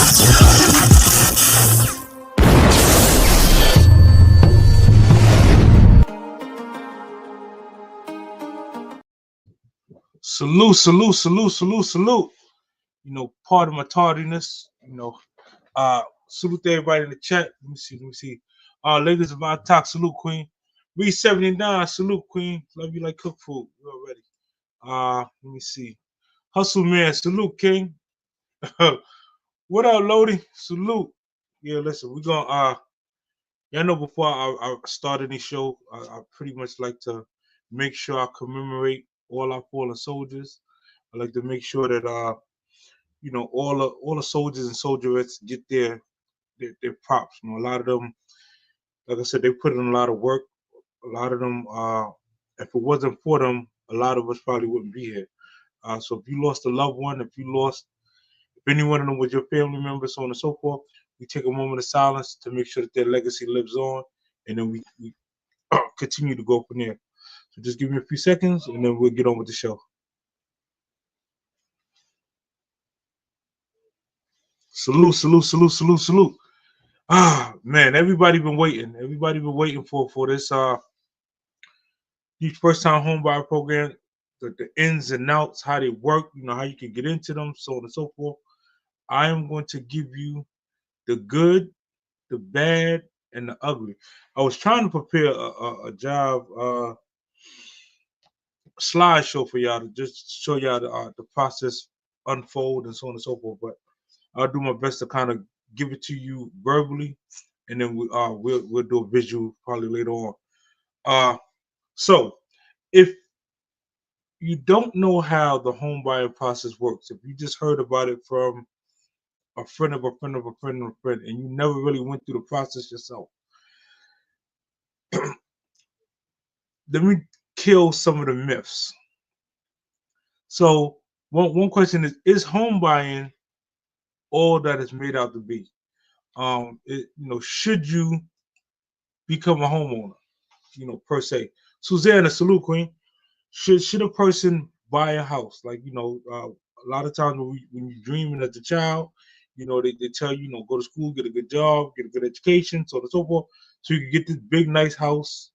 Salute, salute, salute, salute, salute. You know, part of my tardiness. Salute to everybody in the chat. Let me see. Ladies of our talk, salute, Queen. Read 79, salute, Queen. Love you like cook food. You already. Let me see. Hustle man, salute, King. What up, Lodi? Salute. Yeah, listen, we're gonna y'all know before I start any show, I pretty much like to make sure I commemorate all our fallen soldiers. I like to make sure that all the soldiers and soldierettes get their props. You know, a lot of them, like I said, they put in a lot of work. A lot of them, if it wasn't for them, a lot of us probably wouldn't be here. So if you lost a loved one, if any one of them was your family member, so on and so forth, we take a moment of silence to make sure that their legacy lives on, and then we continue to go from there. So just give me a few seconds, and then we'll get on with the show. Salute, salute, salute, salute, salute. Man, everybody been waiting. Everybody been waiting for this these first time home buyer program, the ins and outs, how they work, you know, how you can get into them, so on and so forth. I am going to give you the good, the bad, and the ugly. I was trying to prepare a job slideshow for y'all to just show y'all the process unfold and so on and so forth, but I'll do my best to kind of give it to you verbally, and then we'll do a visual probably later on. So if you don't know how the home buying process works, if you just heard about it from a friend of a friend of a friend of a friend, and you never really went through the process yourself, let me kill some of the myths. So one question is home buying all that it's made out to be? Should you become a homeowner? Per se. Susanna, salute, Queen. Should a person buy a house? Like, a lot of times when you're dreaming as a child, they tell you, go to school, get a good job, get a good education, so on and so forth, so you can get this big, nice house,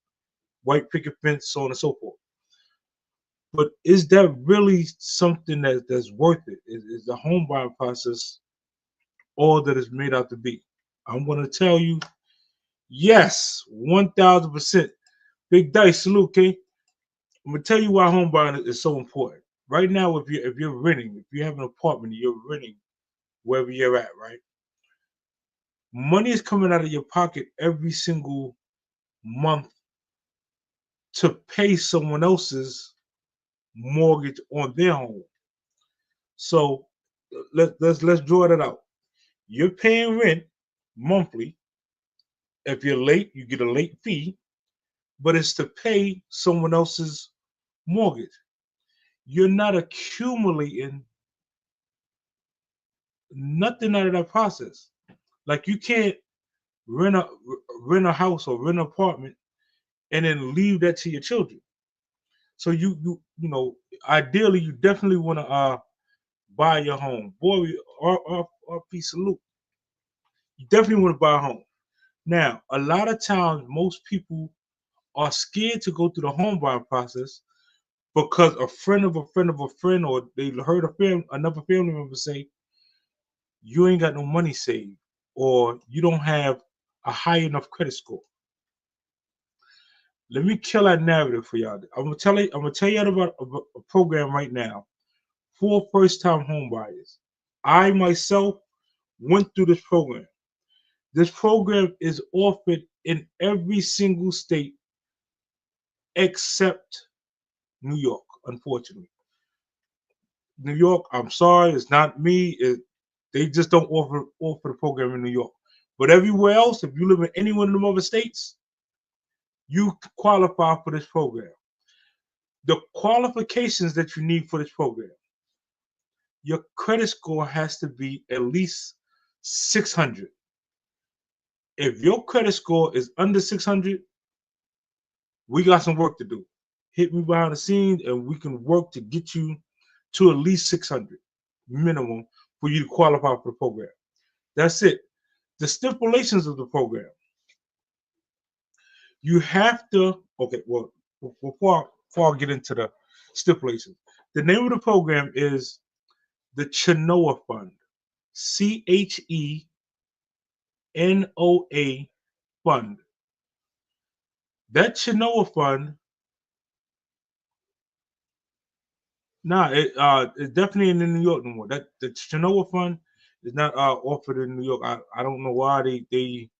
white picket fence, so on and so forth. But is that really something that's worth it? Is the home buying process all that it's made out to be? I'm going to tell you, yes, 1,000%. Big Dice, salute, King. I'm gonna tell you why home buying is so important. Right now, if you're renting, if you have an apartment, you're renting wherever you're at, right? Money is coming out of your pocket every single month to pay someone else's mortgage on their home. So let's draw that out. You're paying rent monthly. If you're late, you get a late fee, but it's to pay someone else's mortgage. You're not accumulating nothing out of that process. Like, you can't rent a house or rent an apartment and then leave that to your children. So you ideally you definitely want to buy your home. Boy, RP salute. You definitely want to buy a home. Now, a lot of times most people are scared to go through the home buying process because a friend of a friend of a friend, or they heard another family member say, you ain't got no money saved, or you don't have a high enough credit score. Let me kill that narrative for y'all. I'm gonna tell you about a program right now for first-time home buyers. I myself went through this program. This program is offered in every single state except New York, unfortunately. New York, I'm sorry, it's not me. They just don't offer the program in New York. But everywhere else, if you live in any one of them other states, you qualify for this program. The qualifications that you need for this program: your credit score has to be at least 600. If your credit score is under 600, we got some work to do. Hit me behind the scenes and we can work to get you to at least 600 minimum for you to qualify for the program. That's it. The stipulations of the program. You have to, okay, well, before I get into the stipulations, the name of the program is the Chenoa Fund. CHENOA Fund. That Chenoa Fund, it's definitely in New York no more. That the Chenoa Fund is not offered in New York. I don't know why they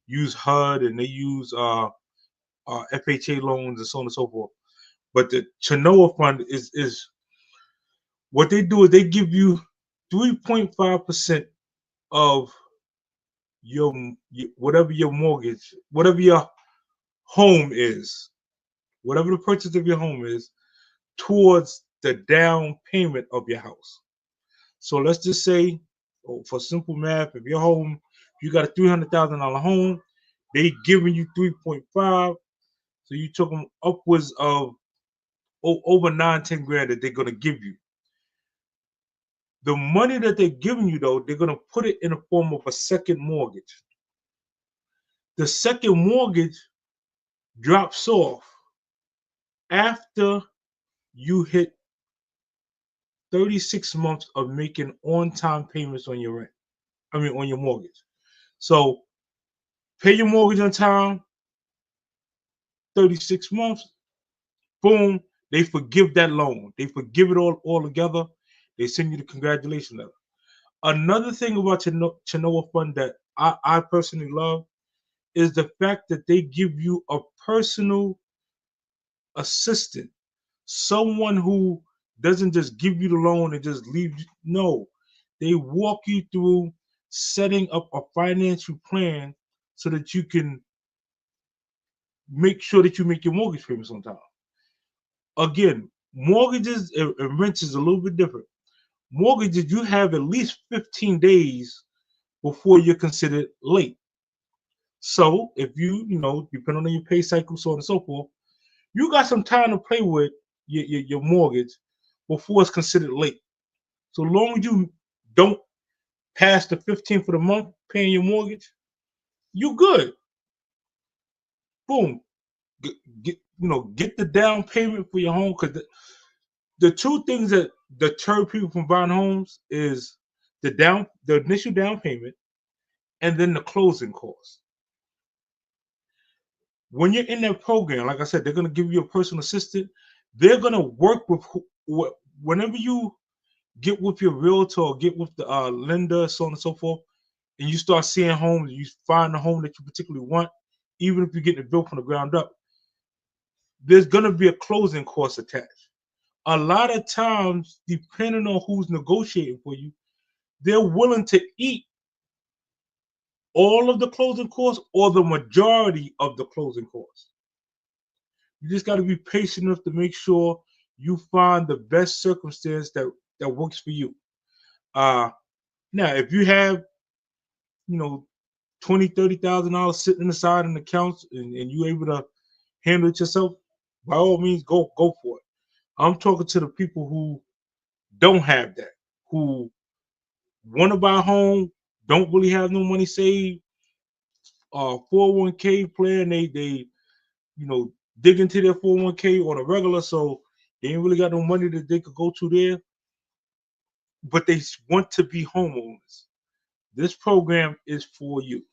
use HUD and they use FHA loans and so on and so forth. But the Chenoa Fund is what they do is they give you 3.5% of your whatever your mortgage, whatever your home is, whatever the purchase of your home is, towards the down payment of your house. So let's just say, for simple math, if your home, you got a $300,000 home, they giving you 3.5, so you took them upwards of over 9-10 grand that they're gonna give you. The money that they're giving you, though, they're gonna put it in the form of a second mortgage. The second mortgage drops off after you hit 36 months of making on-time payments on your rent. On your mortgage. So pay your mortgage on time, 36 months, boom, they forgive that loan. They forgive it all together. They send you the congratulations letter. Another thing about Chenoa Fund that I personally love is the fact that they give you a personal assistant, someone who doesn't just give you the loan and just leave you. No, they walk you through setting up a financial plan so that you can make sure that you make your mortgage payments on time. Again, mortgages and rents is a little bit different. Mortgages, you have at least 15 days before you're considered late. So if depending on your pay cycle, so on and so forth, you got some time to play with your mortgage before it's considered late. So long as you don't pass the 15th of the month paying your mortgage, you good. Boom. Get the down payment for your home, because the two things that deter people from buying homes is the initial down payment and then the closing costs. When you're in that program, like I said, they're going to give you a personal assistant. They're going to work with whenever you get with your realtor or get with the lender, so on and so forth, and you start seeing homes, you find the home that you particularly want, even if you're getting it built from the ground up, there's going to be a closing cost attached. A lot of times, depending on who's negotiating for you, they're willing to eat all of the closing costs or the majority of the closing costs. You just got to be patient enough to make sure you find the best circumstance that works for you. Now, if you have, $20,000-$30,000 sitting aside in accounts and you able to handle it yourself, by all means, go for it. I'm talking to the people who don't have that, who want to buy a home, don't really have no money saved, 401k plan, they dig into their 401k on a regular, so they ain't really got no money that they could go to there, but they want to be homeowners. This program is for you.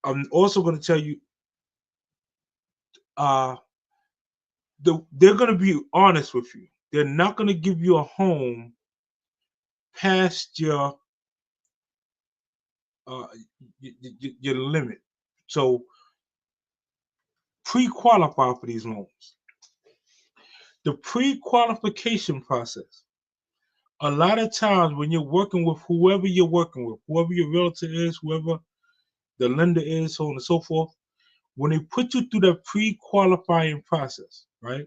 I'm also going to tell you, they're going to be honest with you. They're not going to give you a home past your limit. So pre-qualify for these loans. The pre-qualification process. A lot of times when you're working with whoever you're working with, whoever your realtor is, whoever the lender is, so on and so forth, when they put you through that pre-qualifying process, right?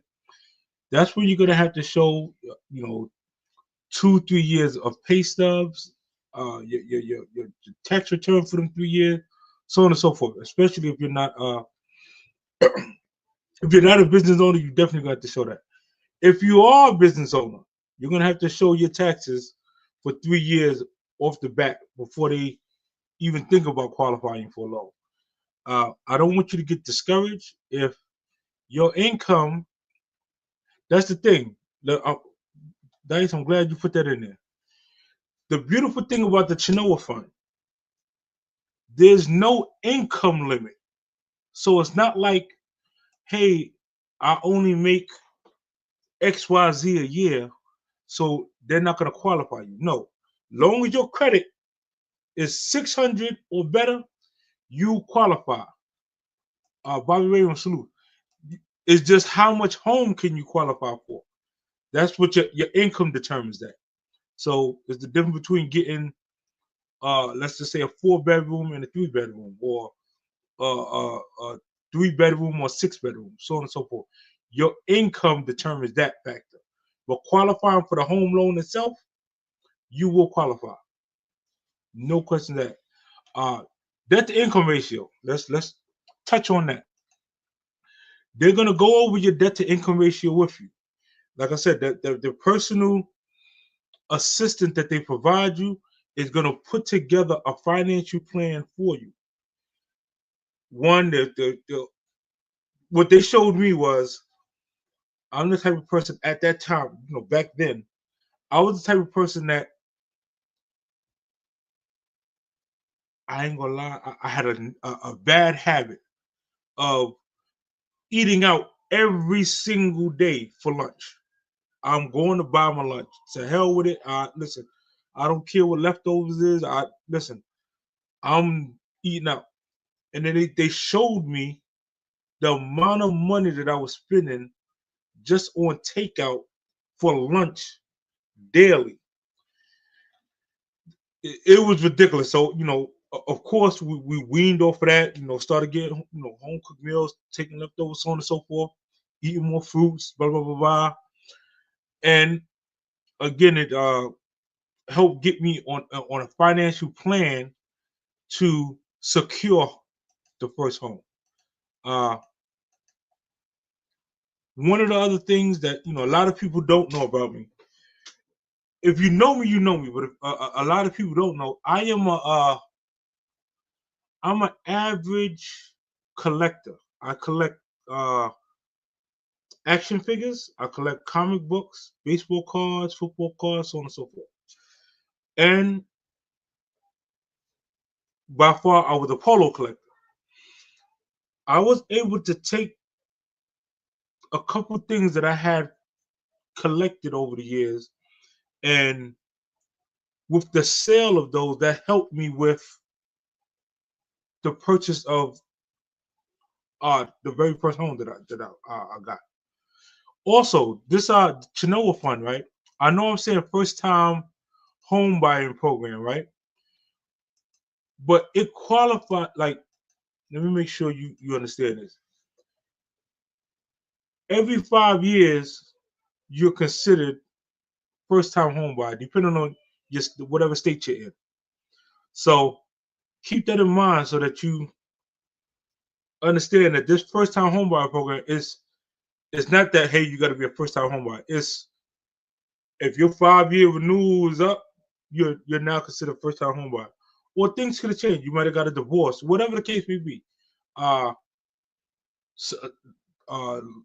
That's when you're gonna have to show, 2-3 years of pay stubs, your tax return for them 3 years, so on and so forth. Especially if you're not a business owner, you definitely got to show that. If you are a business owner, you're gonna have to show your taxes for 3 years off the bat before they even think about qualifying for a loan. I don't want you to get discouraged if your income. That's the thing. Dice, I'm glad you put that in there. The beautiful thing about the Chinoa Fund, there's no income limit. So it's not like, hey, I only make XYZ a year, so they're not going to qualify you. No. Long as your credit is 600 or better, you qualify. Bobby Raven, salute. It's just how much home can you qualify for? That's what your income determines that. So it's the difference between getting, let's just say, a 4-bedroom and a 3-bedroom, or a 3-bedroom or 6-bedroom, so on and so forth. Your income determines that factor. But qualifying for the home loan itself, you will qualify. No question that. Debt to income ratio. Let's touch on that. They're gonna go over your debt to income ratio with you. Like I said, the personal assistant that they provide you is gonna put together a financial plan for you. One, what they showed me was, I'm the type of person at that time, back then, I was the type of person that, I ain't gonna lie, I had a bad habit of eating out every single day for lunch. I'm going to buy my lunch. To hell with it. Listen, I don't care what leftovers is. Listen, I'm eating out. And then they showed me the amount of money that I was spending just on takeout for lunch daily. It was ridiculous. So, of course, we weaned off of that, started getting, home cooked meals, taking leftovers, so on and so forth, eating more fruits, blah, blah, blah, blah. And again, it helped get me on a financial plan to secure the first home. One of the other things that, a lot of people don't know about me, if you know me, you know me, but if, a lot of people don't know, I'm an average collector. I collect action figures. I collect comic books, baseball cards, football cards, so on and so forth. And by far, I was a polo collector. I was able to take a couple things that I had collected over the years, and with the sale of those, that helped me with the purchase of the very first home that I got. Also, this Chinoa Fund, right? I know I'm saying first time home buying program, right? But it qualified, like, let me make sure you understand this. Every 5 years, you're considered first time home buyer, depending on just whatever state you're in. So keep that in mind so that you understand that this first time home buyer program it's not that, hey, you got to be a first time home buyer. It's if your 5-year renewal is up, you're now considered first time home buyer. Or things could have changed. You might have got a divorce, whatever the case may be. Uh,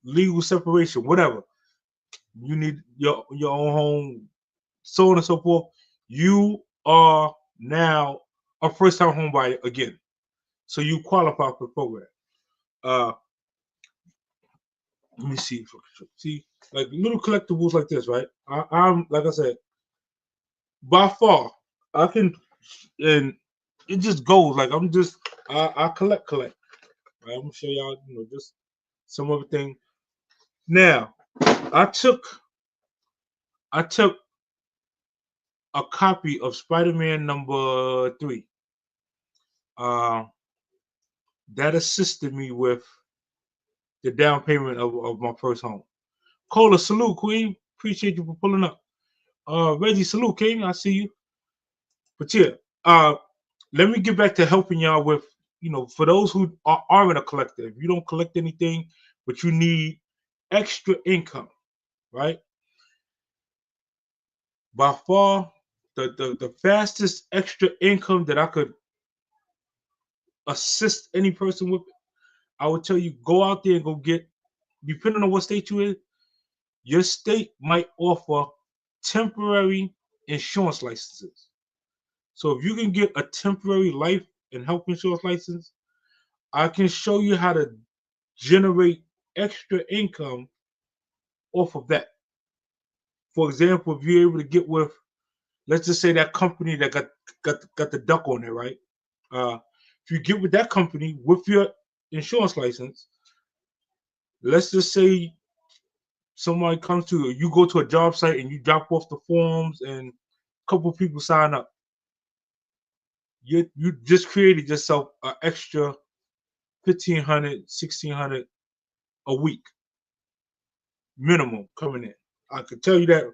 Legal separation, whatever. You need your own home, so on and so forth. You are now a first time home buyer again. So you qualify for the program. Let me see. See, like little collectibles like this, right? I'm like I said, by far, I can, and it just goes like I collect. Right? I'm gonna show y'all, just some other thing. Now, I took a copy of Spider-Man number 3. That assisted me with the down payment of my first home. Cola, salute, Queen. Appreciate you for pulling up. Reggie, salute, King. I see you. But yeah, let me get back to helping y'all with, for those who aren't a collector, if you don't collect anything, but you need extra income, right? By far, the fastest extra income that I could assist any person with, I would tell you go out there and go get, depending on what state you in, your state might offer temporary insurance licenses. So if you can get a temporary life and health insurance license, I can show you how to generate extra income off of that. For example, if you're able to get with, let's just say that company that got the duck on there, right? If you get with that company with your insurance license, let's just say somebody comes to you, go to a job site and you drop off the forms and a couple people sign up. You just created yourself an extra 1,500, 1,600 a week minimum coming in. I can tell you that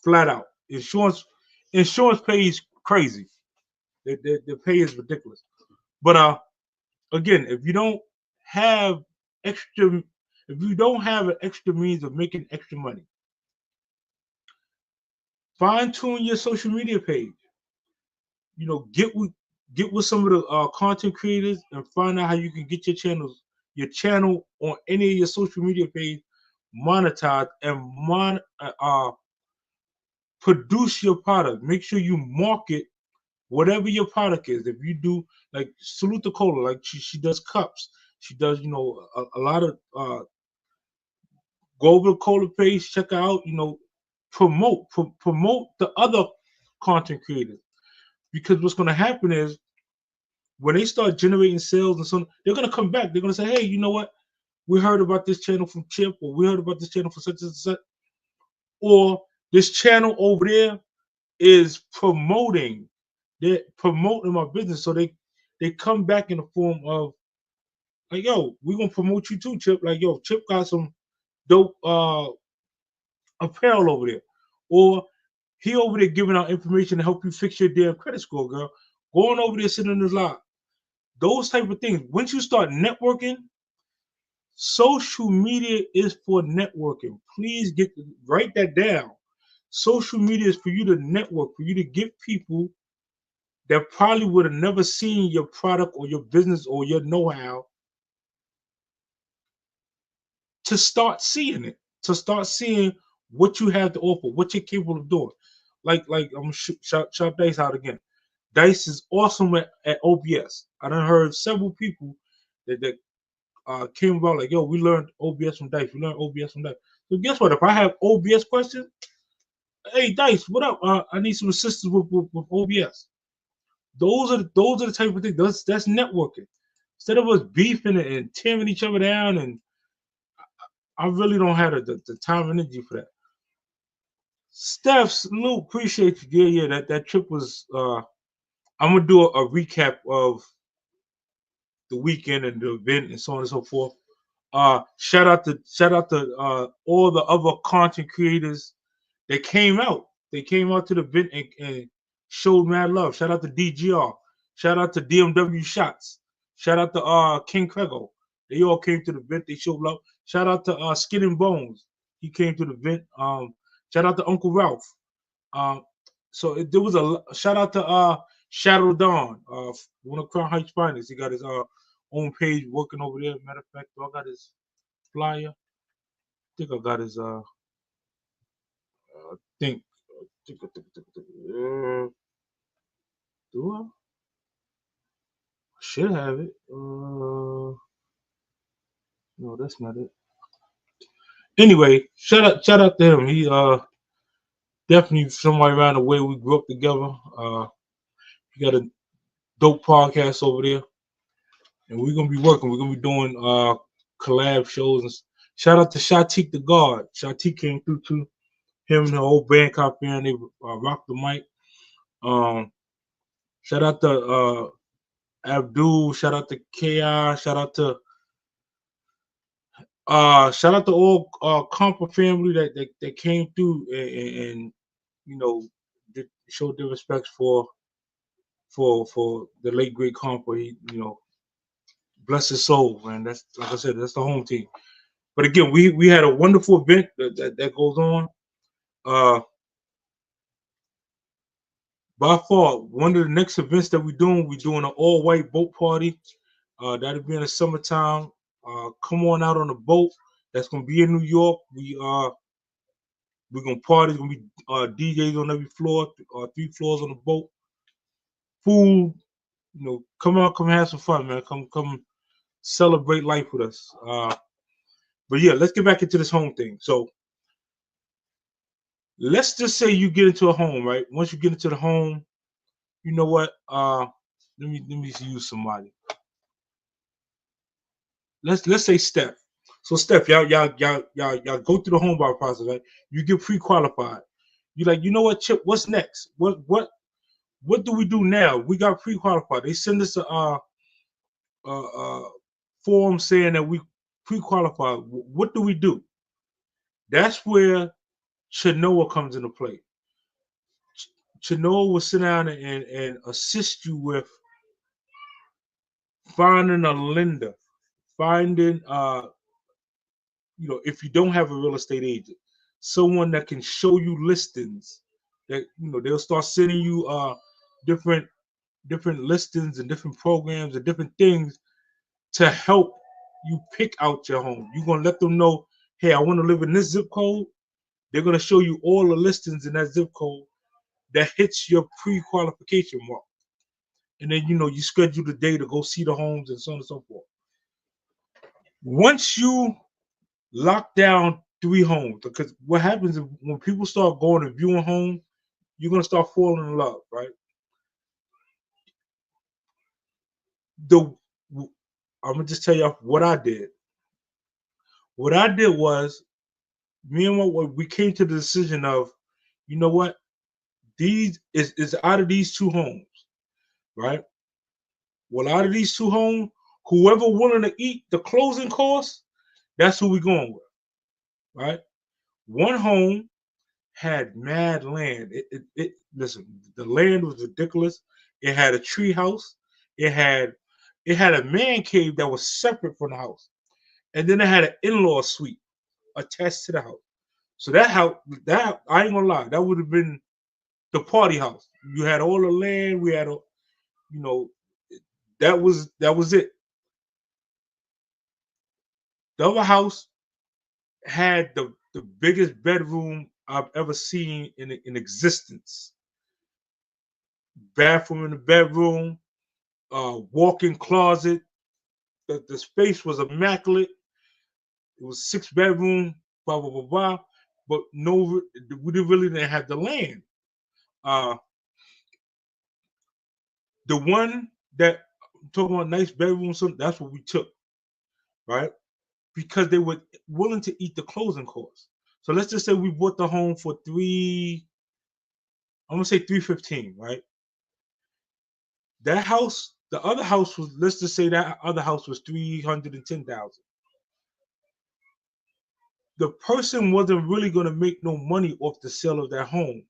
flat out. Insurance pays crazy. The pay is ridiculous. But again, if you don't have extra, if you don't have an extra means of making extra money, fine tune your social media page. You know, get with some of the content creators and find out how you can get your channel on any of your social media page monetized and produce your product. Make sure you market whatever your product is. If you do like Salute the Cola, like she does cups, she does a lot of go over the Cola page, check her out. Promote the other content creators, because what's going to happen is when they start generating sales and so on, they're going to come back. They're going to say, hey, you know what? We heard about this channel from Chip, or we heard about this channel from such and such, or this channel over there is promoting. They're promoting my business, so they come back in the form of like, yo, we're gonna promote you too, Chip. Like, yo, Chip got some dope apparel over there, or he over there giving out information to help you fix your damn credit score, girl. Going over there sitting in his live. Those type of things. Once you start networking, social media is for networking. Please write that down. Social media is for you to network, for you to get people that probably would have never seen your product or your business or your know-how to start seeing it, to start seeing what you have to offer, what you're capable of doing. Like I'm shout Dice out again. Dice is awesome at OBS. I done heard several people that came about like, yo, we learned OBS from Dice. We learned OBS from Dice. So guess what? If I have OBS questions, hey Dice, what up? I need some assistance with OBS. Those are the type of things. That's networking. Instead of us beefing and tearing each other down, and I really don't have the time and energy for that. Steph, Luke, appreciate you. Yeah. That trip was. I'm gonna do a recap of the weekend and the event and so on and so forth. Shout out to all the other content creators that came out. They came out to the event and showed mad love. Shout out to DGR. Shout out to DMW Shots. Shout out to King Crego. They all came to the event. They showed love. Shout out to Skin and Bones. He came to the event. Shout out to Uncle Ralph. There was a shout out to Shadow Dawn, one of Crown Heights finest. He got his own page working over there. Matter of fact, I got his flyer. I think I got his think do I? Should have it. No, that's not it. Anyway, shout out to him. He definitely somebody around the way we grew up together. He got a dope podcast over there, and we're gonna be working. We're gonna be doing collab shows. And shout out to Shatik the God. Shatik came through too. Him and the whole Bangkok band, they rocked the mic. Shout out to Abdul. Shout out to Ki. Shout out to all Compa family that came through and showed their respects for the late great Compa. He bless his soul, man. That's like I said, that's the home team. But again, we had a wonderful event that goes on. By far, one of the next events that we're doing an all-white boat party. That'll be in the summertime. Come on out on a boat. That's gonna be in New York. We're gonna party. It's gonna be DJs on every floor, 3 floors on the boat. Food, come out, come have some fun, man. Come celebrate life with us. But yeah, let's get back into this home thing. So let's just say you get into a home, right? Once you get into the home, you know what? Let me use somebody. Let's say Steph. So Steph, y'all go through the home buyer process, right? You get pre-qualified. You're like, you know what, Chip? What's next? What do we do now? We got pre-qualified. They send us a form saying that we pre-qualified. What do we do? That's where Chenoa comes into play. Chenoa will sit down and assist you with finding a lender, finding if you don't have a real estate agent, someone that can show you listings that they'll start sending you different different listings and different programs and different things to help you pick out your home. You're gonna let them know, hey, I want to live in this zip code. They're gonna show you all the listings in that zip code that hits your pre-qualification mark. And then you schedule the day to go see the homes and so on and so forth. Once you lock down 3 homes, because what happens is when people start going and viewing homes, you're gonna start falling in love, right? I'm gonna just tell you what I did. What I did was me and we came to the decision of, you know what, these is out of these 2 homes, right? Well, out of these 2 homes, whoever willing to eat the closing costs, that's who we going with, right? One home had mad land. Listen, the land was ridiculous. It had a tree house. It had a man cave that was separate from the house, and then it had an in-law suite attached to the house. So that house, that I ain't gonna lie, that would have been the party house. You had all the land. We had, you know, that was it. The other house had the biggest bedroom I've ever seen in existence. Bathroom in the bedroom, walk-in closet. The space was immaculate. It was 6 bedroom, blah blah blah blah. But no, we didn't have the land. Uh, the one that I'm talking about, nice bedroom, so that's what we took, right? Because they were willing to eat the closing costs. So let's just say we bought the home for I'm gonna say 315, right? That house, the other house was, let's just say that other house was 310,000. The person wasn't really gonna make no money off the sale of that home,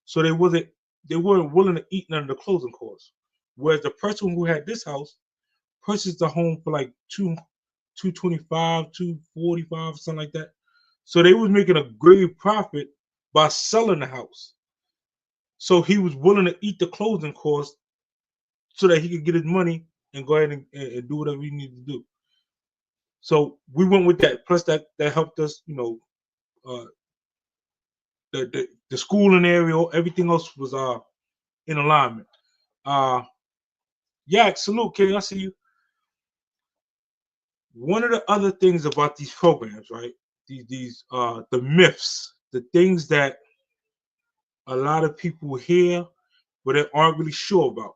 so they weren't willing to eat none of the closing costs. Whereas the person who had this house purchased the home for like 225, 245, something like that. So they was making a great profit by selling the house. So he was willing to eat the closing costs so that he could get his money and go ahead and do whatever he needed to do. So we went with that. Plus that helped us, uh, the schooling area, everything else was in alignment. Uh, yeah, salute, King. I see you. One of the other things about these programs, right? These the myths, the things that a lot of people hear but they aren't really sure about.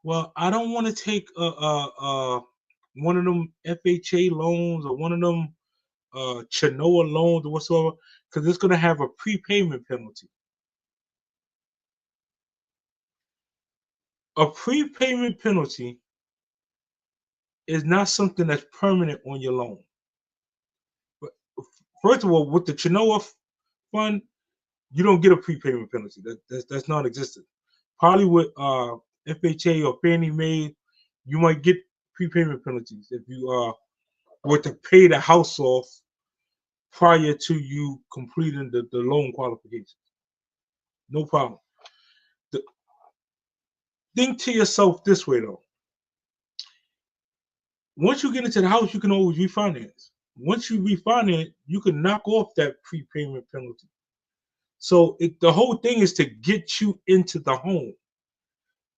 Well, I don't want to take one of them FHA loans or one of them Chenoa loans or whatsoever, because it's going to have a prepayment penalty. A prepayment penalty is not something that's permanent on your loan. But first of all, with the Chenoa fund, you don't get a prepayment penalty. That's non-existent. Probably with FHA or Fannie Mae, you might get prepayment penalties if you were to pay the house off prior to you completing the loan qualifications. No problem. The, think to yourself this way though. Once you get into the house, you can always refinance. Once you refinance, you can knock off that prepayment penalty. So the whole thing is to get you into the home.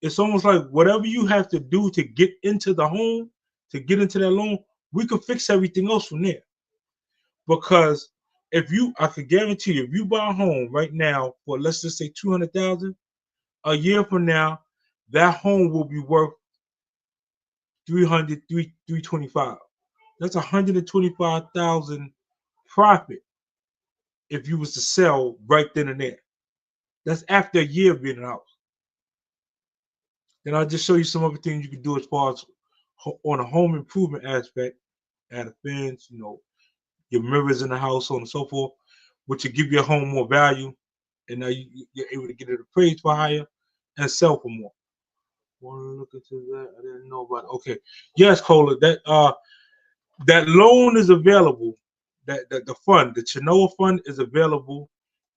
It's almost like whatever you have to do to get into the home, to get into that loan, we can fix everything else from there. Because I could guarantee you, if you buy a home right now for let's just say 200,000, a year from now, that home will be worth 325. That's 125,000 profit if you was to sell right then and there. That's after a year of being in the house. Then I'll just show you some other things you can do as far as on a home improvement aspect, add a fence, your mirrors in the house, so on and so forth, which will give your home more value, and now you're able to get it appraised for higher and sell for more. Want to look into that? I didn't know about it. Okay, yes, Cola. That loan is available. That the fund, the Chenoa fund, is available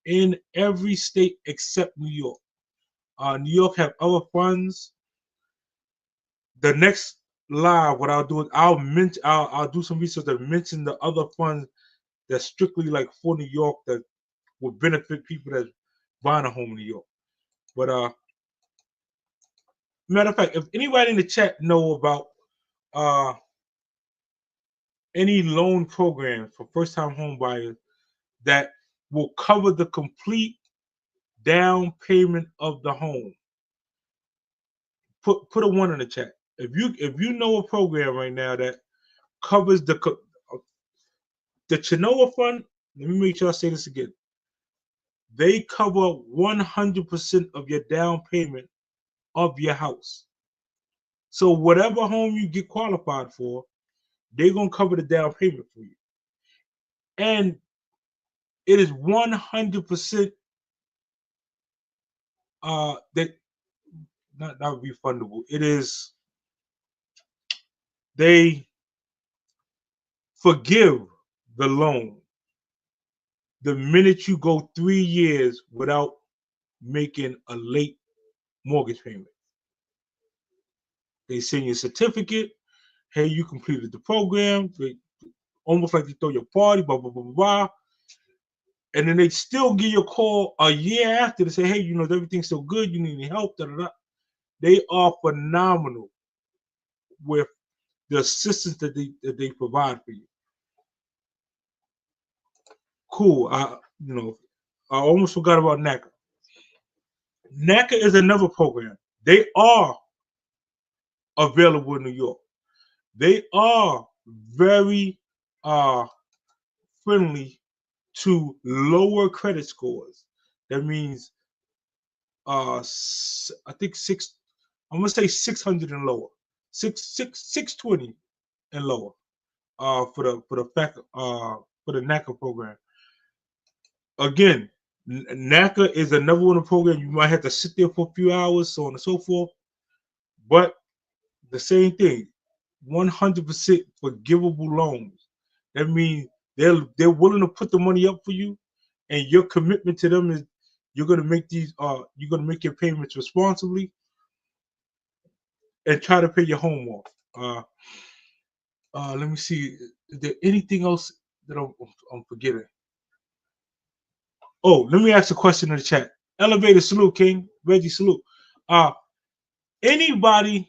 in every state except New York. New York have other funds. The next live, what I'll do is I'll do some research that mention the other funds that's strictly like for New York that will benefit people that's buying a home in New York. But matter of fact, if anybody in the chat know about any loan programs for first-time home buyers that will cover the complete down payment of the home, put a 1 in the chat. If you know a program right now that covers the Chenoa fund, let me make sure I say this again. They cover 100% of your down payment of your house. So whatever home you get qualified for, they're gonna cover the down payment for you. And it is 100% that not refundable. It is they forgive the loan the minute you go 3 years without making a late mortgage payment. They send you a certificate. Hey, you completed the program. They, almost like they throw your party, blah, blah, blah, blah, blah. And then they still give you a call a year after to say, hey, everything's so good. You need any help? Da, da, da. They are phenomenal with the assistance that they provide for you. Cool. I almost forgot about NACA. NACA is another program. They are available in New York. They are very friendly to lower credit scores. That means I think I'm gonna say 600 and lower, 620 and lower. For the NACA program. Again, NACA is another one of the program you might have to sit there for a few hours, so on and so forth. But the same thing, 100% forgivable loans. That means they're willing to put the money up for you, and your commitment to them is you're gonna make your payments responsibly and try to pay your home off. Let me see. Is there anything else that I'm forgetting? Oh, let me ask a question in the chat. Elevator salute, King. Reggie salute. Anybody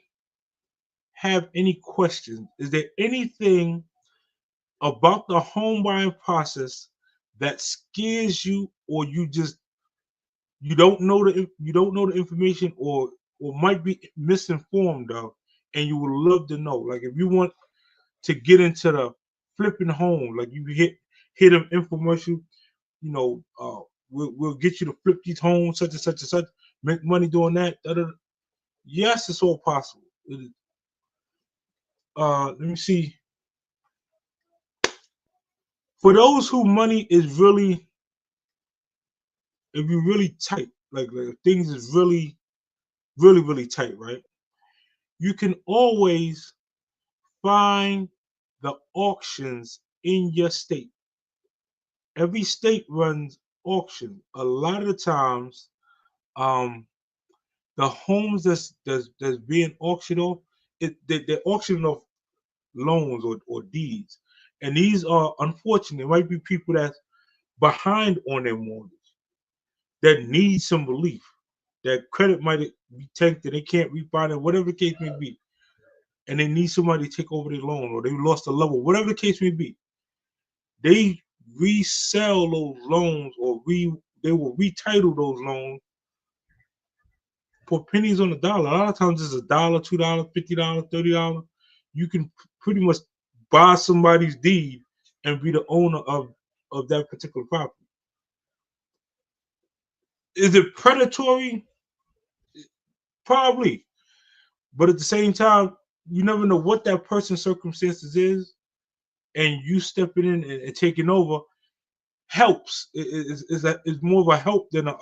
have any questions? Is there anything about the home buying process that scares you, or you don't know the information, or might be misinformed of, and you would love to know? Like if you want to get into the flipping home, like you hit an infomercial, we'll get you to flip these homes, such and such and such, make money doing that. Da, da, da. Yes, it's all possible. Let me see. For those who money is really, if you're really tight, like things is really, really, really tight, right? You can always find the auctions in your state. Every state runs auction. A lot of the times, The homes that's being auctioned off, they're auctioning off loans or deeds, and these are unfortunate. It might be people that's behind on their mortgage that need some relief. That credit might be tanked and they can't refinance, whatever the case may be, and they need somebody to take over their loan or they lost a level, whatever the case may be. They resell those loans or they will retitle those loans for pennies on the dollar. A lot of times it's $1, $2, $50, $30. You can pretty much buy somebody's deed and be the owner of that particular property. Is it predatory? Probably. But at the same time, you never know what that person's circumstances is, and you stepping in and taking over helps. It's more of a help than a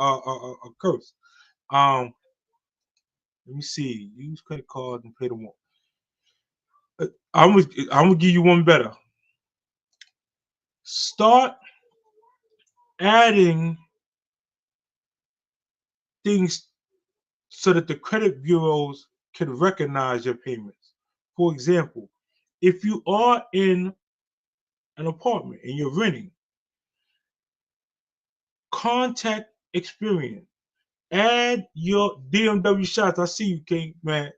curse. Um, Let me see. Use credit cards and pay them off. I'm gonna give you one better. Start adding things so that the credit bureaus can recognize your payments. For example, if you are in an apartment and you're renting, contact Experian. Add your DMW shots. I see you, King, man.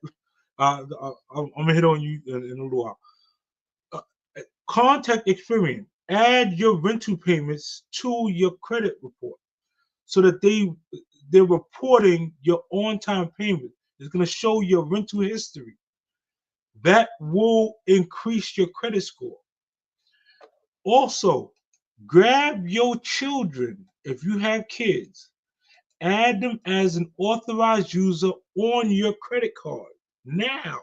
I'm gonna hit on you in a little while. Uh, Contact Experian. Add your rental payments to your credit report so that they're reporting your on-time payment. It's gonna show your rental history. That will increase your credit score. Also, grab your children if you have kids. Add them as an authorized user on your credit card now.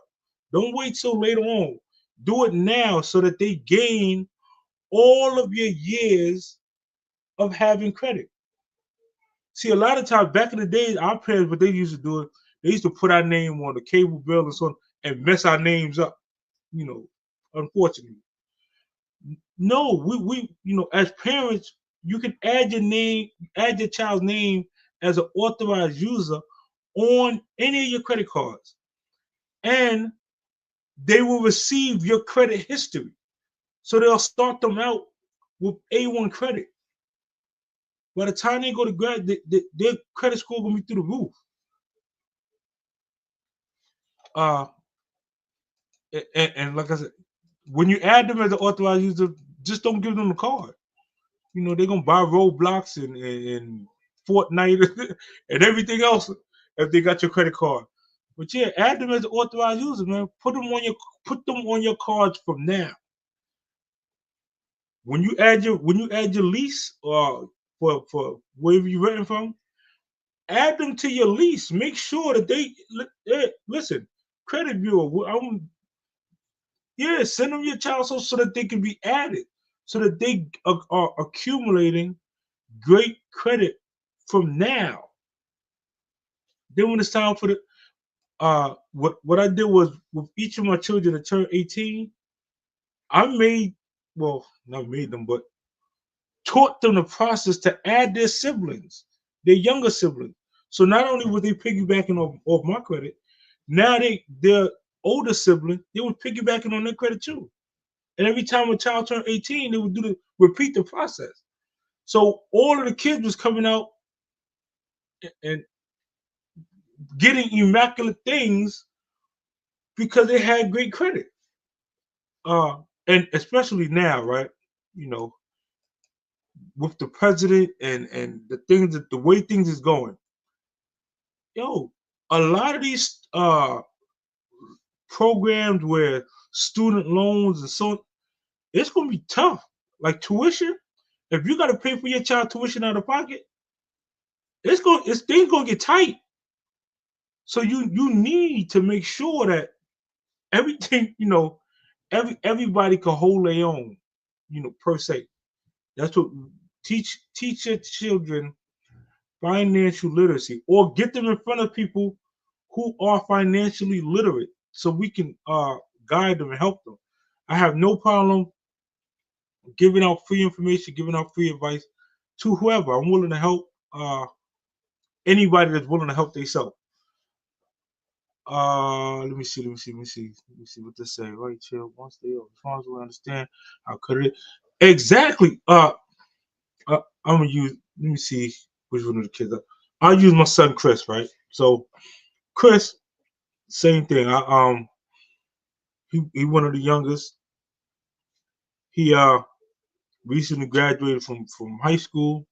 Don't wait till later on. Do it now so that they gain all of your years of having credit. See, a lot of times back in the days, our parents, what they used to do, they used to put our name on the cable bill and so on and mess our names up, unfortunately. No, as parents, you can add your name, add your child's name as an authorized user on any of your credit cards, and they will receive your credit history. So they'll start them out with A1 credit. By the time they go to grad, their credit score gonna be through the roof. Uh, and like I said, when you add them as an authorized user, just don't give them the card. They're gonna buy Roblox and Fortnite and everything else if they got your credit card. But yeah, add them as an authorized user, man. Put them on your cards from now. When you add your lease for wherever you're renting from, add them to your lease. Make sure that they listen. Credit bureau, send them your child so that they can be added, so that they are accumulating great credit from now. Then when it's time for the what I did was with each of my children that turned 18, I not made them, but taught them the process to add their siblings, their younger siblings. So not only were they piggybacking off my credit, now their older sibling, they were piggybacking on their credit too. And every time a child turned 18, they would repeat the process. So all of the kids was coming out and getting immaculate things because they had great credit. And especially now, right? You know, with the president and the way things is going, yo, a lot of these programs where student loans and so it's gonna be tough. Like tuition, if you gotta pay for your child tuition out of pocket, it's things gonna get tight. So you need to make sure that everything, everybody can hold their own, per se. That's what teach your children financial literacy, or get them in front of people who are financially literate so we can guide them and help them. I have no problem giving out free information, giving out free advice to whoever. I'm willing to help anybody that's willing to help themselves. Let me see what this say. Right here, once they are responsible, understand how could it exactly. I'm gonna use. Let me see which one of the kids. I'll use my son Chris. Right. So Chris, same thing. He one of the youngest. He recently graduated from high school.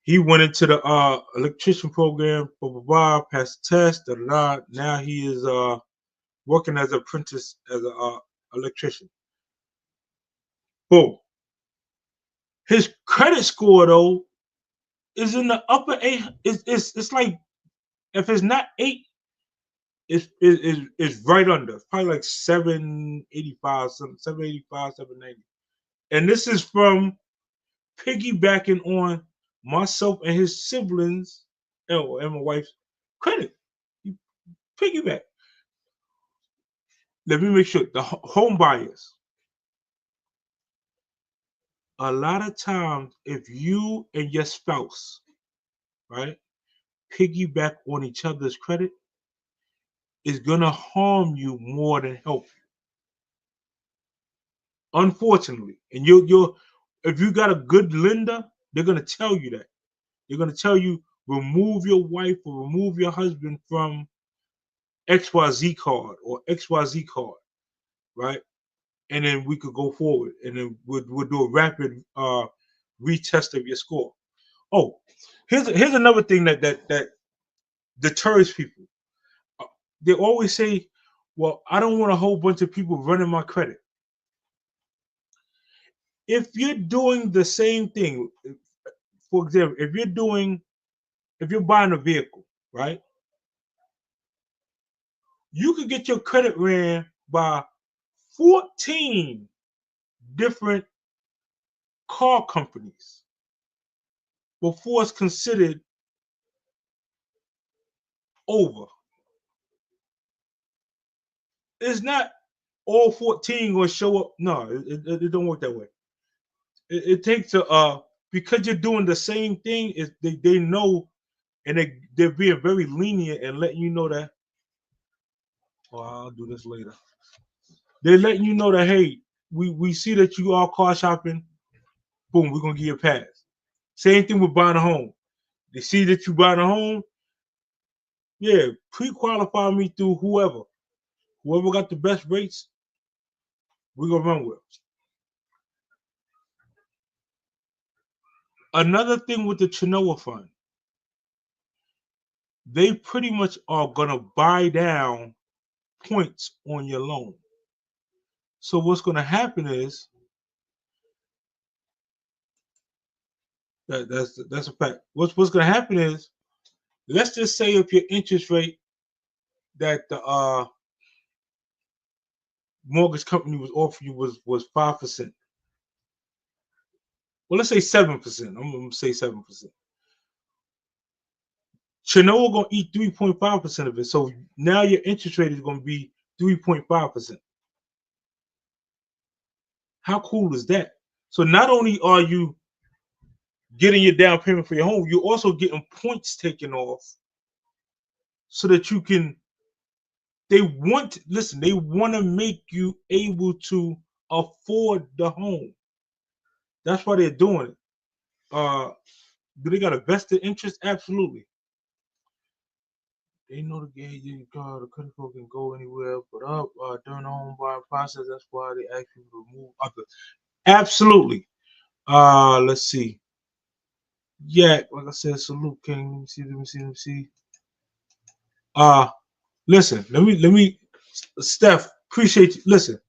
He went into the electrician program, blah blah blah, passed the test, da da da. Now he is working as an apprentice as a electrician. Boom. His credit score though is in the upper eight. It's like if it's not 8, it's right under. Probably like 785, 785, 790. And this is from piggybacking on myself and his siblings and my wife's credit. You piggyback. Let me make sure the home buyers. A lot of times, if you and your spouse, right, piggyback on each other's credit, is gonna harm you more than help you. Unfortunately, and you're if you got a good lender, they're gonna tell you that. They're gonna tell you remove your wife or remove your husband from XYZ card or XYZ card, right? And then we could go forward, and then we'll do a rapid retest of your score. Oh, here's another thing that deters people. They always say, "Well, I don't want a whole bunch of people running my credit." If you're doing the same thing, for example, if you're buying a vehicle, right? You could get your credit ran by 14 different car companies before it's considered over. It's not all 14 going to show up. No, it don't work that way. It takes a because you're doing the same thing. Is they know, and they're being very lenient and letting you know that. Oh, I'll do this later. They're letting you know that hey, we see that you are car shopping. Boom, we're gonna give you a pass. Same thing with buying a home. They see that you buying a home. Yeah, pre-qualify me through whoever. Whoever got the best rates, we're gonna run with. Another thing with the Chenoa fund, they pretty much are gonna buy down points on your loan. So what's gonna happen is that's a fact. What's gonna happen is let's just say if your interest rate that the mortgage company was offering you was 5%. Well, let's say 7%. I'm gonna say 7%. Chenoa gonna eat 3.5% of it. So now your interest rate is gonna be 3.5%. How cool is that? So not only are you getting your down payment for your home, you're also getting points taken off so that you can. They want listen. They want to make you able to afford the home. That's why they're doing it. Do they got a vested interest? Absolutely. They know the game. The credit card can go anywhere but up during the home buying process. That's why they ask you to remove others. Absolutely. Let's see. Yeah, like I said, salute King. Let me see. Uh, listen, let me, Steph, appreciate you. Listen,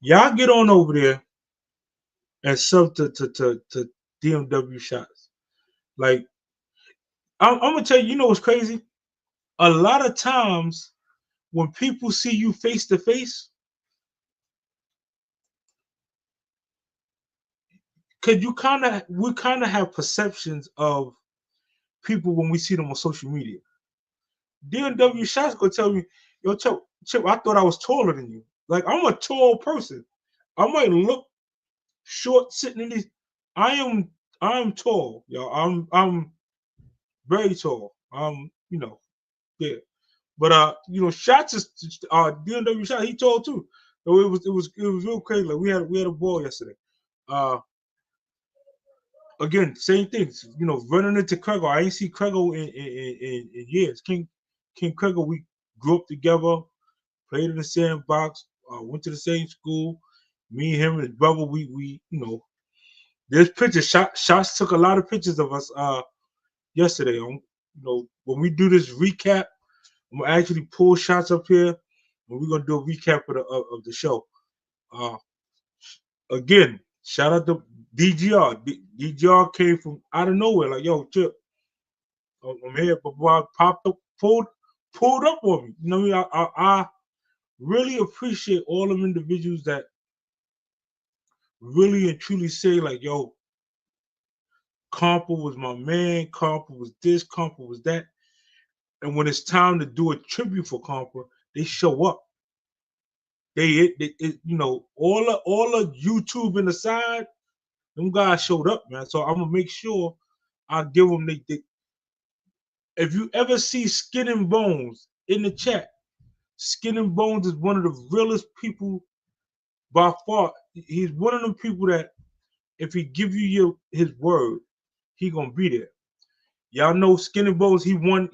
y'all get on over there and sub to DMW shots. Like, I'm gonna tell you, you know what's crazy? A lot of times when people see you face to face, cause we kind of have perceptions of people when we see them on social media. DMW shots gonna tell me, yo, Chip, I thought I was taller than you. Like I'm a tall person. I might look short sitting in these. I am tall, yo. I'm very tall. You know, yeah. But shots is DMW shot. He tall too. So it was real crazy. Like we had a ball yesterday. Uh, Again, same things. Running into Krego. I ain't see Krego in years. King Krego. We grew up together, played in the sandbox, went to the same school. Me and him and his brother. We. There's pictures. Shots took a lot of pictures of us yesterday. When we do this recap, I'm gonna actually pull shots up here, and we're gonna do a recap of the show. Uh, Again, shout out to DGR. DGR came from out of nowhere, like, yo, Chip, I'm here. But boy, popped up, pulled up on me. You know what I mean? I really appreciate all of them individuals that really and truly say, like, yo, Compa was my man, Compa was this, Compa was that. And when it's time to do a tribute for Compa, they show up. All of YouTube and the side, them guys showed up, man. So I'm gonna make sure I give them they. If you ever see Skin and Bones in the chat, Skin and Bones is one of the realest people by far. He's one of them people that if he give you his word, he gonna be there. Y'all know Skin and Bones. He won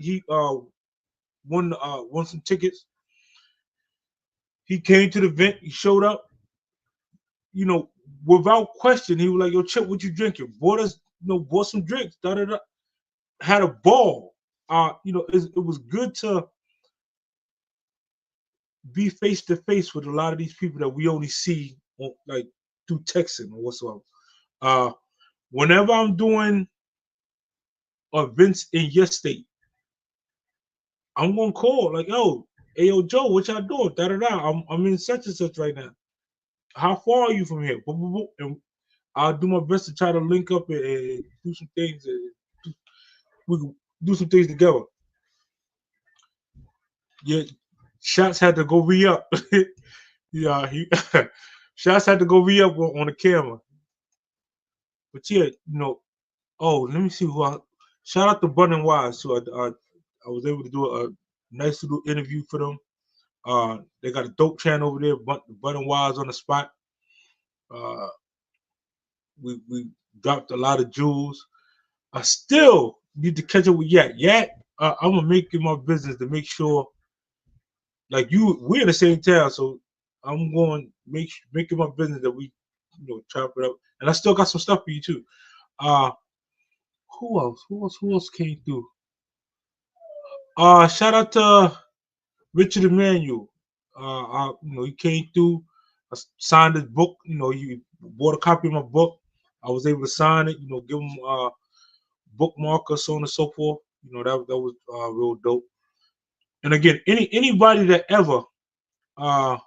some tickets. He came to the event. He showed up. Without question, he was like, "Yo, Chip, what you drinking?" Bought some drinks. Da da da. Had a ball. It was good to be face to face with a lot of these people that we only see like through texting or whatsoever. Uh, Whenever I'm doing events in your state, I'm gonna call like, "Yo, hey, yo, Joe, what y'all doing? Da da da. I'm in such and such right now. How far are you from here?" Boop, boop, boop. And I'll do my best to try to link up and do some things. We can do some things together. Yeah, shots had to go re-up. Yeah, shots had to go re-up on the camera. But yeah, let me see who I shout out to Bun and Wise. So I was able to do a nice little interview for them. They got a dope channel over there, Bun and Wise on the spot. Uh, we dropped a lot of jewels. I still need to catch up with Yak. Yak, I'm gonna make it my business to make sure, like we're in the same town, so I'm going to make it my business that we, chop it up. And I still got some stuff for you too. Uh, who else? Who else came through? Shout out to Richard Emmanuel. He came through. I signed his book. He bought a copy of my book. I was able to sign it. Give him bookmarker, so on and so forth. That was real dope. And again, anybody that ever uh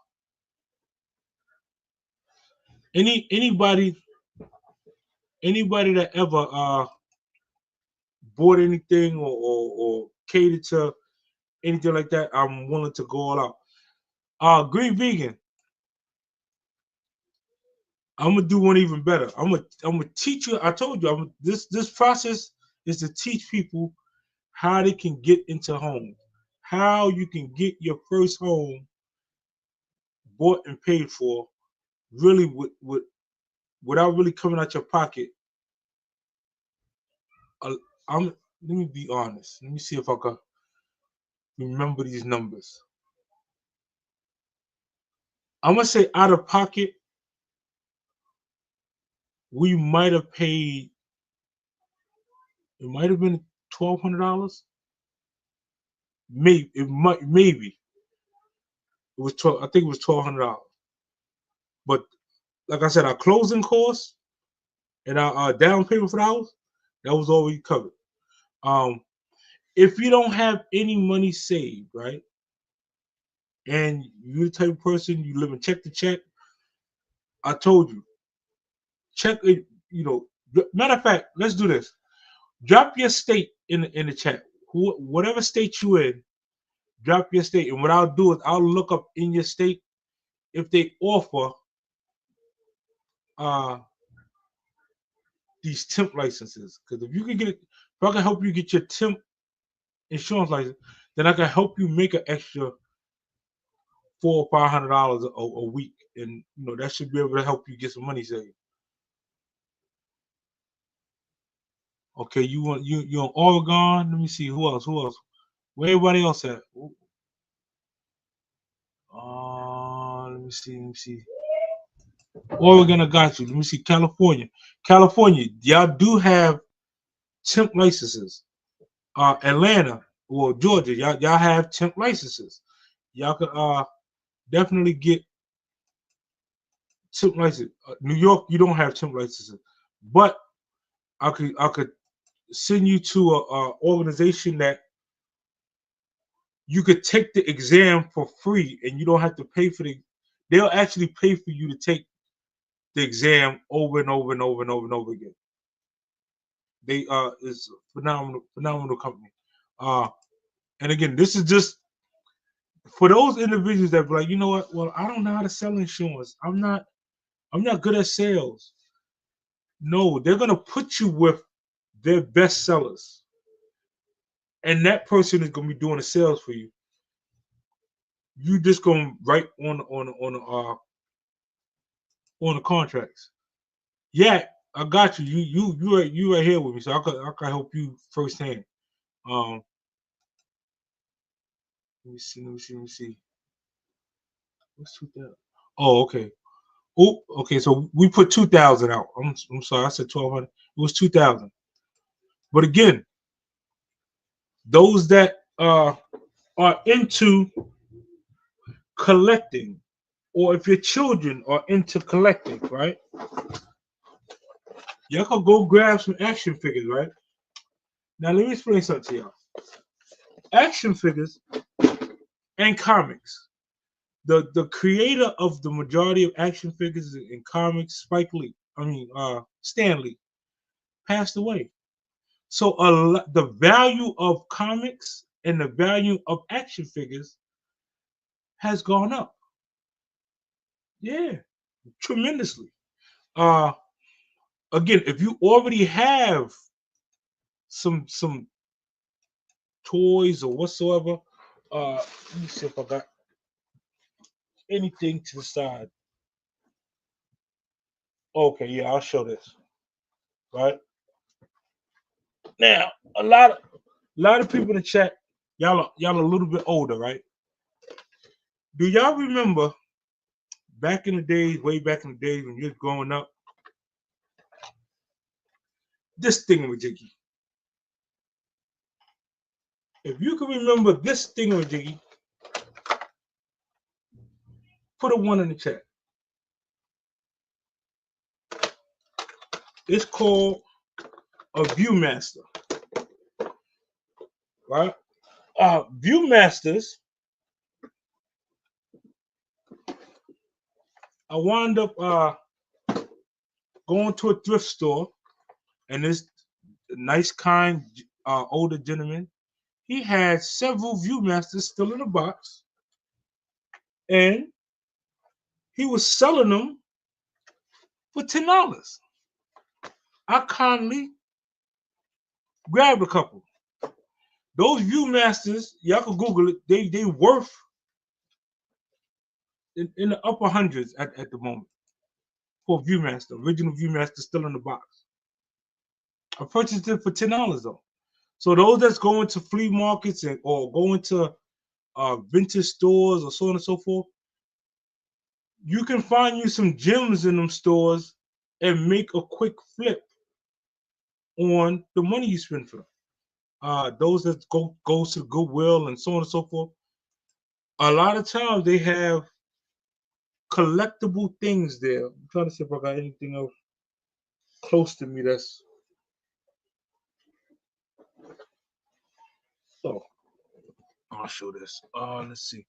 anybody that ever bought anything or catered to anything like that, I'm willing to go all out. Green Vegan, I'm gonna do one even better. I'm gonna teach you. I told you, this process is to teach people how they can get into homes, how you can get your first home bought and paid for, really without really coming out your pocket. Let me be honest. Let me see if I can remember these numbers. I'm gonna say out of pocket, we might have paid. It might have been $1,200. Maybe it was 12. I think it was $1,200. But like I said, our closing costs and our down payment for the house, that was already covered. If you don't have any money saved, right, and you're the type of person you live in check to check, I told you, check it. Matter of fact, let's do this. Drop your state in the chat. Whatever state you in, drop your state. And what I'll do is I'll look up in your state if they offer these temp licenses. Because if you can get it, If I can help you get your temp insurance license, then I can help you make an extra $400 or $500 a week, and that should be able to help you get some money saved. Okay, you on Oregon? Let me see who else. Where everybody else at? Let me see. Oregon, I got you. Let me see California. California, y'all do have temp licenses. Atlanta or Georgia, y'all have temp licenses. Y'all could definitely get temp license. New York, you don't have temp licenses, but I could send you to a organization that you could take the exam for free, and you don't have to pay for the. They'll actually pay for you to take the exam over and over and over and over and over again. They is a phenomenal company. And again, this is just for those individuals that be like, you know what? Well, I don't know how to sell insurance. I'm not good at sales. No, they're gonna put you with their best sellers, and that person is gonna be doing the sales for you. You just gonna write on the contracts. Yeah, I got you. You right here with me, so I can help you firsthand. Let me see. What's 2000? Oh, okay. Oh, okay. So we put 2,000 out. I'm sorry, I said 1,200. It was 2,000. But again, those that are into collecting, or if your children are into collecting, right? Y'all can go grab some action figures, right? Now let me explain something to y'all. Action figures and comics. The creator of the majority of action figures in comics, Stan Lee, passed away. So the value of comics and the value of action figures has gone up. Yeah, tremendously. Again, if you already have some toys or whatsoever, let me see if I got anything to the side. Okay, yeah, I'll show this. Right now, a lot of people in the chat, y'all a little bit older, right? Do y'all remember back in the days, way back in the days when you're growing up, this thingamajiggy? If you can remember this thingamajiggy, put a 1 in the chat. It's called a Viewmaster, right? Viewmasters. I wound up going to a thrift store, and this nice, kind, older gentleman, he had several Viewmasters still in the box, and he was selling them for $10. I kindly grabbed a couple. Those Viewmasters, y'all can Google it. They worth in the upper hundreds at the moment for Viewmaster. Original Viewmaster still in the box. I purchased it for $10 though. So those that's going to flea markets or going to vintage stores or so on and so forth, you can find you some gems in them stores and make a quick flip on the money you spend for them. Those that goes to Goodwill and so on and so forth, a lot of times they have collectible things there. I'm trying to see if I got anything else close to me that's. Oh, I'll show this. Let's see.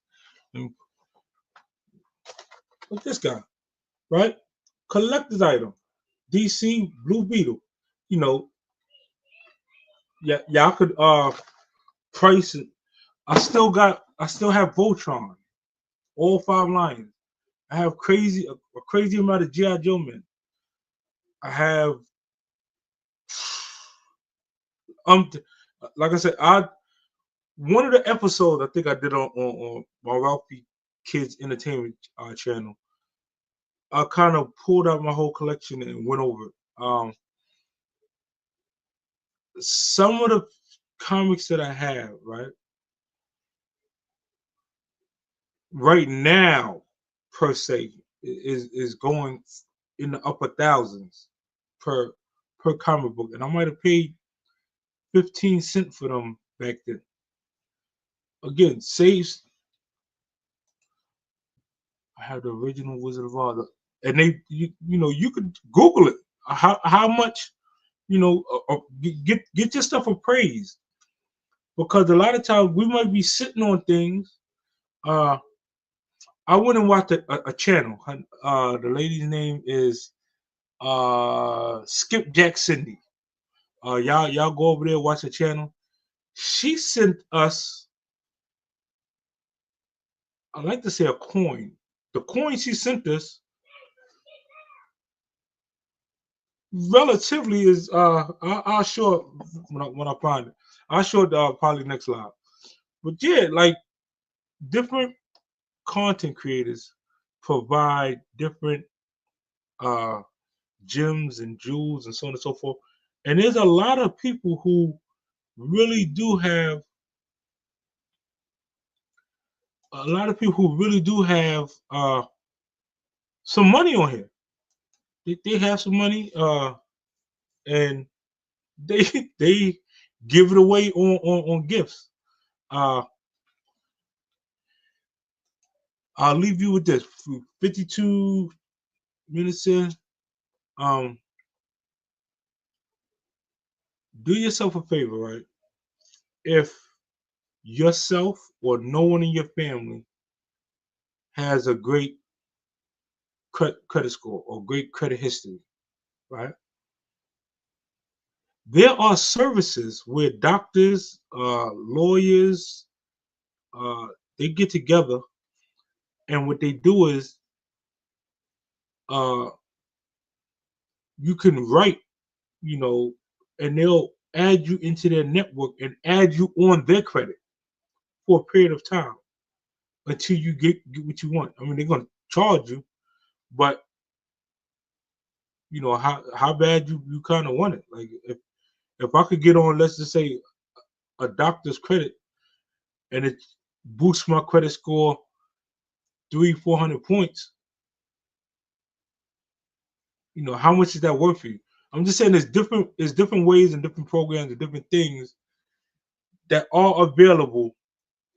What's this guy? Right? Collector's item. DC Blue Beetle. You know, yeah, y'all could price it. I still have Voltron, all 5 lines. I have a crazy amount of G.I. Joe men. I have Like I said, one of the episodes I think I did on my Ralphie Kids Entertainment channel, I kind of pulled out my whole collection and went over it. Some of the comics that I have, right now, per se, is going in the upper thousands per comic book, and I might have paid 15 cents for them back then. Again, saves. I have the original Wizard of Oz, and you could Google it. How much get your stuff appraised, because a lot of times we might be sitting on things. I went and watched a channel. The lady's name is Skip Jack Cindy. Y'all go over there, watch the channel. She sent us, I like to say, a coin. The coin she sent us relatively is I'll show it when I find it. I'll show it probably next live. But yeah, like different content creators provide different gems and jewels and so on and so forth. And there's a lot of people who really do have some money on here. They have some money and they they give it away on gifts. I'll leave you with this. 52 minutes in. Do yourself a favor, right? If yourself or no one in your family has a great credit score or great credit history, right? There are services where doctors, lawyers, they get together, and what they do is uh, you can write, and they'll add you into their network and add you on their credit for a period of time until you get what you want. I mean, they're gonna charge you, but how bad you kind of want it. Like if I could get on, let's just say, a doctor's credit, and it boosts my credit score 300-400 points, how much is that worth for you? I'm just saying there's different ways and different programs and different things that are available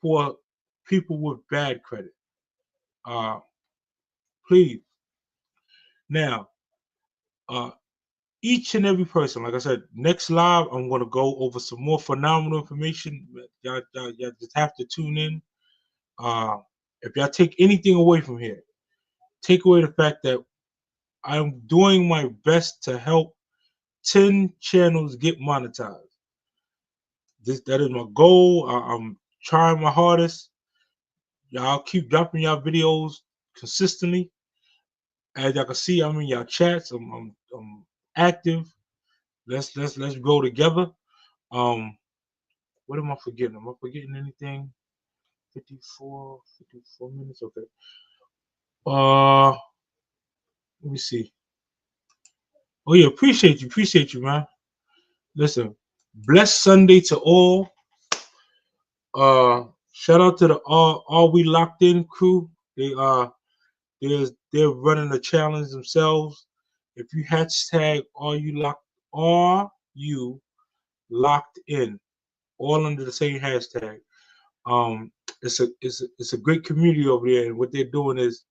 for people with bad credit. Please. Now, each and every person, like I said, next live, I'm going to go over some more phenomenal information. Y'all just have to tune in. If y'all take anything away from here, take away the fact that I'm doing my best to help 10 channels get monetized. That is my goal. I'm trying my hardest. Y'all keep dropping y'all videos consistently. As y'all can see, I'm in y'all chats. I'm active. Let's grow together. What am I forgetting? Am I forgetting anything? 54 minutes. Okay. Let me see. Oh yeah, appreciate you, man. Listen, blessed Sunday to all. Shout out to the all we locked in crew. They're running a challenge themselves. If you hashtag are you locked in, all under the same hashtag. It's a great community over there, and what they're doing is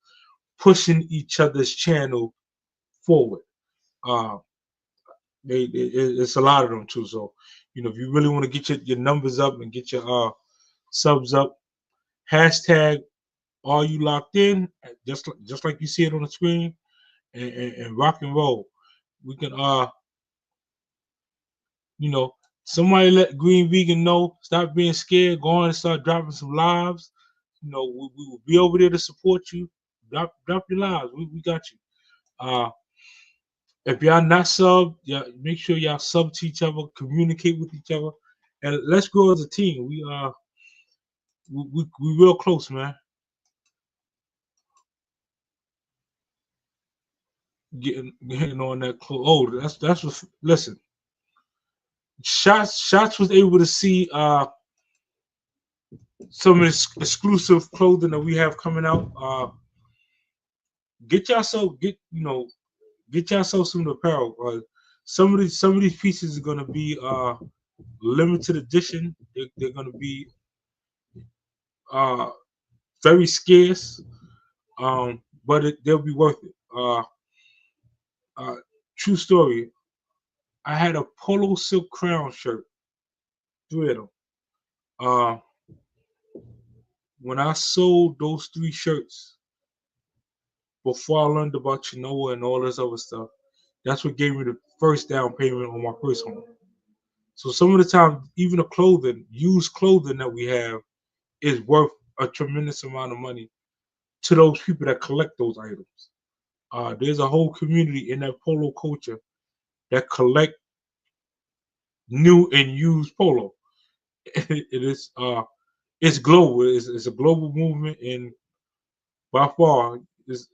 pushing each other's channel forward. It's a lot of them too. So, if you really want to get your numbers up and get your subs up, hashtag are you locked in, just like you see it on the screen, and rock and roll. We can somebody let Green Vegan know, stop being scared, go on and start dropping some lives. We will be over there to support you. Drop your lives. We got you. If y'all not sub, yeah, make sure y'all sub to each other, communicate with each other, and let's grow as a team. We real close, man. Getting on that close. Oh, that's what. Listen, shots was able to see some of this exclusive clothing that we have coming out. Get yourself get yourself some apparel. Some of these pieces are gonna be limited edition. They're gonna be uh very scarce. But they'll be worth it. Uh, true story. I had a polo silk crown shirt, 3 of them. Uh, when I sold those 3 shirts before I learned about Chinoa and all this other stuff, that's what gave me the first down payment on my first home. So some of the time, even the clothing, used clothing that we have, is worth a tremendous amount of money to those people that collect those items. There's a whole community in that polo culture that collect new and used polo. It is it's global. It's a global movement, and by far, it's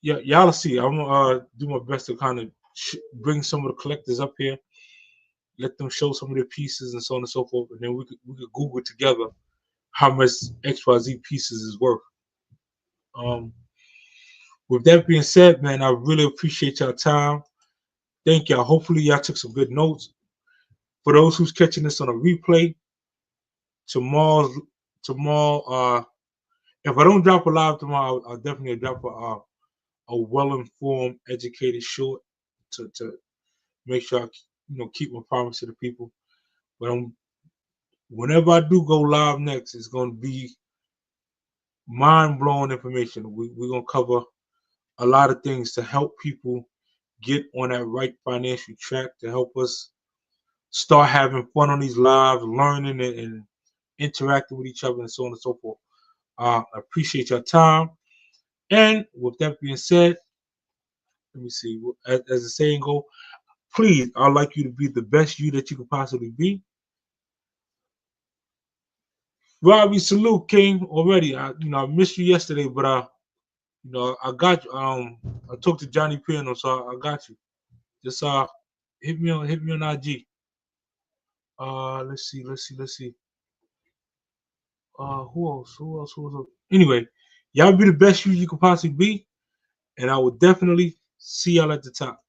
yeah, y'all see. I'm gonna do my best to kind of bring some of the collectors up here, let them show some of their pieces and so on and so forth, and then we could Google together how much XYZ pieces is worth. Um, with that being said, man, I really appreciate y'all time. Thank y'all. Hopefully, y'all took some good notes. For those who's catching this on a replay, tomorrow, if I don't drop a live tomorrow, I'll definitely drop a well-informed, educated short to make sure I keep my promise to the people. But whenever I do go live next, it's going to be mind-blowing information. We're going to cover a lot of things to help people get on that right financial track, to help us start having fun on these lives, learning and interacting with each other and so on and so forth. I appreciate your time. And with that being said, let me see. As the saying goes, please, I'd like you to be the best you that you could possibly be. Robbie, salute, King. Already, I missed you yesterday, but I got you. I talked to Johnny Piano, so I got you. Just hit me on IG. Let's see. Who else? Anyway, y'all be the best you could possibly be, and I will definitely see y'all at the top.